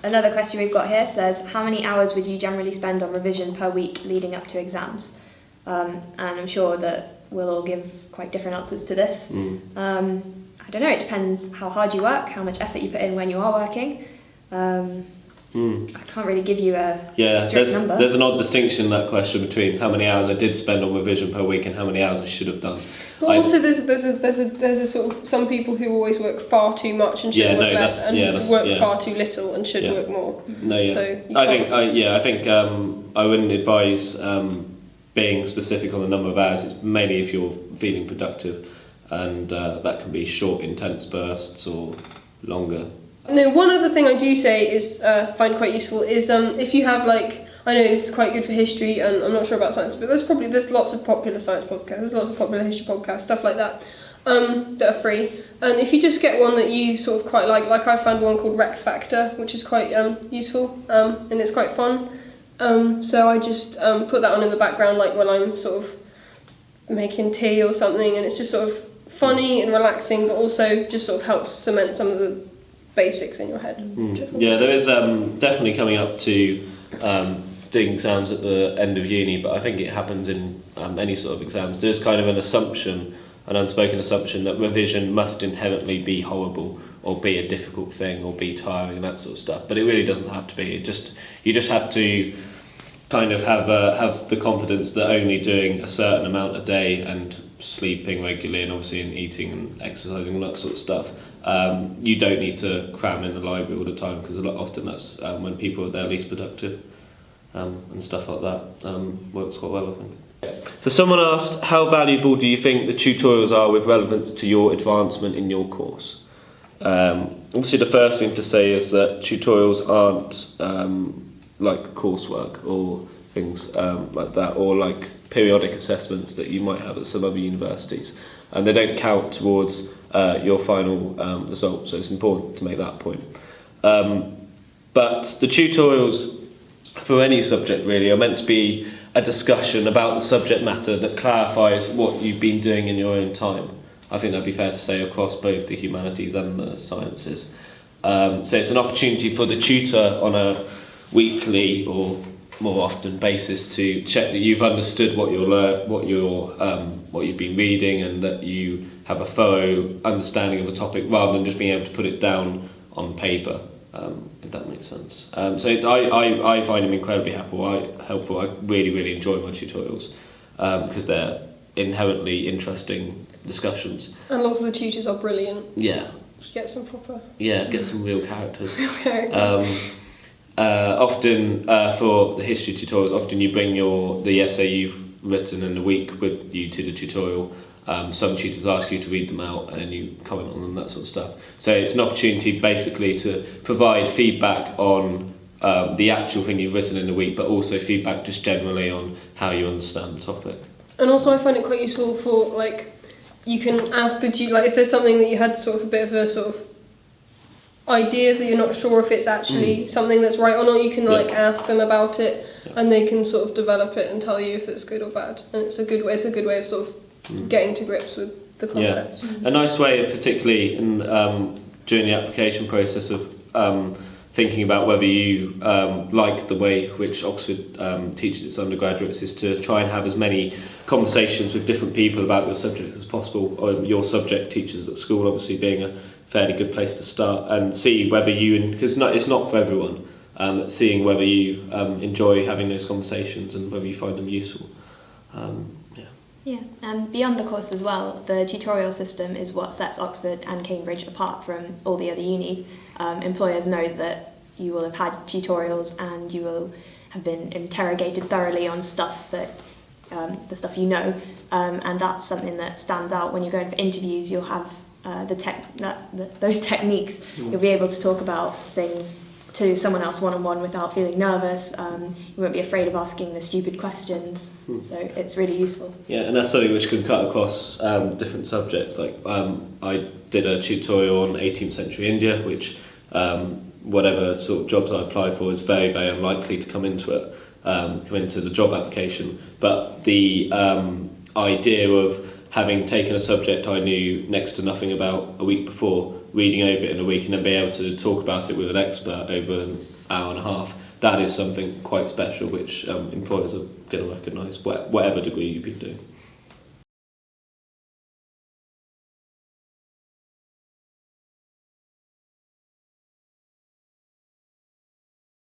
Another question we've got here says, how many hours would you generally spend on revision per week leading up to exams? And I'm sure that we'll all give quite different answers to this. I don't know, it depends how hard you work, how much effort you put in when you are working. I can't really give you a strict number. There's an odd distinction in that question between how many hours I did spend on revision per week and how many hours I should have done. But also there's a sort of some people who always work far too much and should work less, and work far too little and should work more. So I think I wouldn't advise being specific on the number of hours. It's mainly if you're feeling productive, and that can be short, intense bursts or longer. No, one other thing I do say is find quite useful is if you have I know this is quite good for history, and I'm not sure about science, but there's lots of popular science podcasts, there's lots of popular history podcasts, stuff like that, that are free. And if you just get one that you sort of quite like I found one called Rex Factor, which is quite useful, and it's quite fun. So I just put that on in the background, when I'm sort of making tea or something, and it's just sort of funny and relaxing, but also just sort of helps cement some of the basics in your head. Yeah, there is definitely coming up to doing exams at the end of uni, but I think it happens in any sort of exams. There's kind of an unspoken assumption that revision must inherently be horrible or be a difficult thing or be tiring and that sort of stuff, but it really doesn't have to be. You just have to kind of have the confidence that only doing a certain amount a day and sleeping regularly and obviously and eating and exercising and that sort of stuff, you don't need to cram in the library all the time, because often that's when people are their least productive, and stuff like that works quite well, I think. So someone asked, how valuable do you think the tutorials are with relevance to your advancement in your course? Obviously the first thing to say is that tutorials aren't like coursework or things like that, or like periodic assessments that you might have at some other universities, and they don't count towards your final result, so it's important to make that point. But the tutorials for any subject really are meant to be a discussion about the subject matter that clarifies what you've been doing in your own time. I think that'd be fair to say across both the humanities and the sciences. So it's an opportunity for the tutor on a weekly or more often basis to check that you've understood what you've been reading, and that you have a thorough understanding of the topic rather than just being able to put it down on paper, if that makes sense. I find them incredibly helpful. I really enjoy my tutorials because they're inherently interesting discussions. And lots of the tutors are brilliant. Yeah. Get some proper... Yeah, get some real characters. Real characters. Often for the history tutorials, often you bring the essay you've written in the week with you to the tutorial. Some tutors ask you to read them out and you comment on them, that sort of stuff. So it's an opportunity basically to provide feedback on the actual thing you've written in the week, but also feedback just generally on how you understand the topic. And also I find it quite useful for you can ask the tutor, if there's something that you had sort of a bit of a sort of idea that you're not sure if it's actually something that's right or not, you can ask them about it, and they can sort of develop it and tell you if it's good or bad. And it's a good way of sort of getting to grips with the concepts. Yeah. A nice way, particularly in during the application process, of thinking about whether you like the way which Oxford teaches its undergraduates, is to try and have as many conversations with different people about your subject as possible, or your subject teachers at school obviously being a fairly good place to start, and see whether because it's not for everyone, seeing whether you enjoy having those conversations and whether you find them useful. Yeah, and beyond the course as well, the tutorial system is what sets Oxford and Cambridge apart from all the other unis. Employers know that you will have had tutorials and you will have been interrogated thoroughly on stuff that the stuff you know, and that's something that stands out when you're going for interviews. You'll have those techniques. You'll be able to talk about things to someone else one-on-one without feeling nervous. You won't be afraid of asking the stupid questions. So it's really useful. Yeah, and that's something which can cut across different subjects. I did a tutorial on 18th century India, which whatever sort of jobs I apply for is very unlikely to come into it, come into the job application. But the idea of having taken a subject I knew next to nothing about a week before reading over it in a week and then be able to talk about it with an expert over an hour and a half, that is something quite special which employers are going to recognise, whatever degree you've been doing.